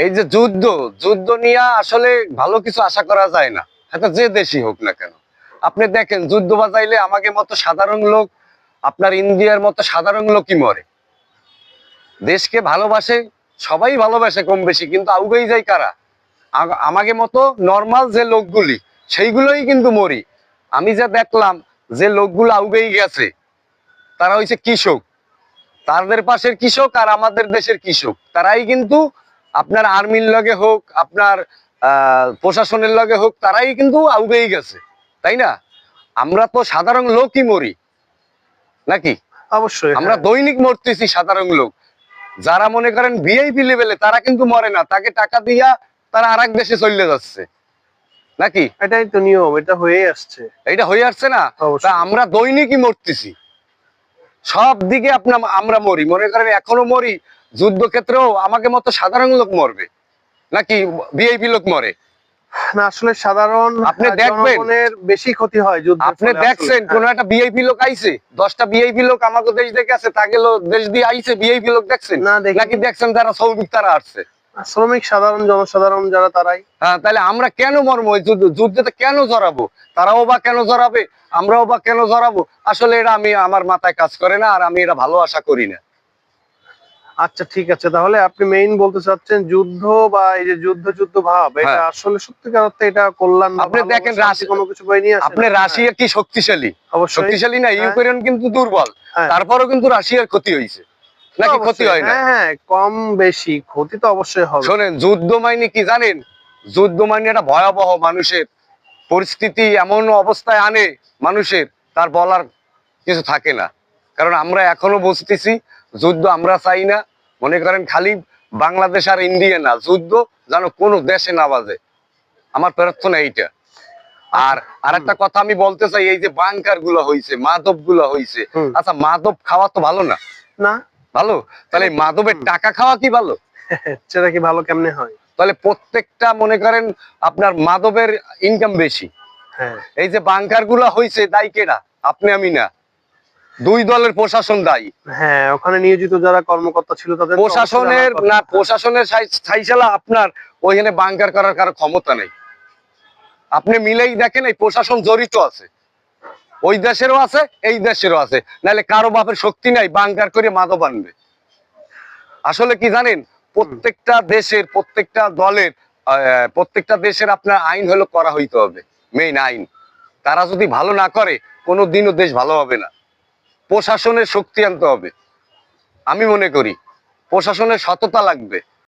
এই যে যুদ্ধ, যুদ্ধ নিয়ে আসলে ভালো কিছু আশা করা যায় না, এটা যে দেশই হোক না কেন। আপনি দেখেন যুদ্ধ বাজাইলে আমাকে মতো সাধারণ লোক, আপনার ইন্ডিয়ার মতো সাধারণ লোকই মরে। দেশকে ভালোবাসে, সবাই ভালোবাসে কম বেশি, কিন্তু আউগেই যায় কারা? আমাকে মতো নর্মাল যে লোকগুলি, সেইগুলোই কিন্তু মরি। আমি যা দেখলাম যে লোকগুলো আউগেই গেছে, তারা হইছে কৃষক। তাদের পাশের কৃষক আর আমাদের দেশের কৃষক, তারাই কিন্তু আপনার আর্মির লগে হোক, আপনার প্রশাসনের লগে হোক, তারাই কিন্তু আউগেই গেছে, তাই না? আমরা তো সাধারণ লোকই মরি নাকি? অবশ্যই আমরা দৈনিক মরতেছি সাধারণ লোক। যারা মনে করেন ভিআইপি লেভেলে, তারা কিন্তু মরে না, তাকে টাকা দিয়া তারা আরেক দেশে চলে যাচ্ছে নাকি? এটাই তো নিয়ম, এটা হয়ে আসছে। এটা হয়ে আসছে না? তা আমরা দৈনিকই মরতেছি সব দিকে। আমরা মরি, মনে করেন এখনো মরি। যুদ্ধক্ষেত্রেও আমাকে মতো সাধারণ লোক মরবে নাকি ভিআইপি লোক মরে? না, আসলে সাধারণ আপনি দেখবেন জনগণের বেশি ক্ষতি হয় যুদ্ধের আপনি ফলে। দেখছেন কোন একটা ভিআইপি লোক আইছে, 10টা ভিআইপি লোক আমাকে দেশ দেখে আছে, তাকে দেশ দিয়ে আইছে ভিআইপি লোক দেখছেন না, দেখিনি। নাকি দেখছেন যারা শ্রমিক তারা আসছে? শ্রমিক, সাধারণ জনসাধারণ যারা, তারাই। হ্যাঁ, তাহলে আমরা কেন মরবো? যুদ্ধতে কেন জড়াবো? তারাও বা কেন জড়াবে, আমরাও বা কেন জড়াবো? আসলে এটা আমার মাথায় কাজ করে না, আর আমি এটা ভালো আশা করি না। আচ্ছা, ঠিক আছে, তাহলে আপনি মেইন বলতে চাচ্ছেন যুদ্ধ বা এই যে যুদ্ধ ভাব, এটা আসলে সত্যিকার অর্থে এটা কল্যাণ না। আপনি দেখেন কোনো কিছু বই নিয়ে আসে। আপনি রাশিয়া কি শক্তিশালী? অবশ্যই শক্তিশালী না, ইউক্রেন কিন্তু দুর্বল, তারপরেও কিন্তু রাশিয়ার ক্ষতি হয়েছে নাকি? ক্ষতি হয় না? হ্যাঁ, কম বেশি ক্ষতি তো অবশ্যই হবে। শোনেন, যুদ্ধ মাইনে কি জানেন? যুদ্ধ মাইনে একটা ভয়াবহ, মানুষের পরিস্থিতি এমন অবস্থায় আনে মানুষের, তার বলার কিছু থাকে না। কারণ আমরা এখনো বুঝতেছি যুদ্ধ আমরা চাই না। মনে করেন খালি বাংলাদেশ আর ইন্ডিয়া না, যুদ্ধ যেন কোনো দেশে না বাজে, আমার প্রার্থনা এইটা। আর আরেকটা কথা আমি বলতে চাই, এই যে বাংকার গুলো হইছে, মাদক গুলো হইছে, আচ্ছা মাদক খাওয়া তো ভালো না? না, ভালো? তাহলে মাদকের টাকা খাওয়া কি ভালো? সেটা কি ভালো কেমনে হয়? তাহলে প্রত্যেকটা মনে করেন আপনার মাদকের ইনকাম বেশি। এই যে বাংকার গুলা হইছে, দায়ী কেডা? আপনি আমি না, দুই দলের প্রশাসন দায়ী। হ্যাঁ, ওখানে নিয়োজিত যারা কর্মকর্তা ছিল তাদের প্রশাসনের না, প্রশাসনের ছাইশালা আপনার ওইখানে বাংকার করার কারো ক্ষমতা নেই। আপনি মিলেই দেখেন এই প্রশাসন জড়িত আছে, ওই দেশেরও আছে এই দেশেরও আছে, নাহলে কারো বাপের শক্তি নাই বাংকার করে মাদক আনবে। আসলে কি জানেন, প্রত্যেকটা দেশের, প্রত্যেকটা দলের, প্রত্যেকটা দেশের আপনার আইন হলো করা হইতে হবে, মেইন আইন। তারা যদি ভালো না করে কোনো দিনও দেশ ভালো হবে না। প্রশাসনের শক্তি আনতে হবে, আমি মনে করি প্রশাসনের সততা লাগবে।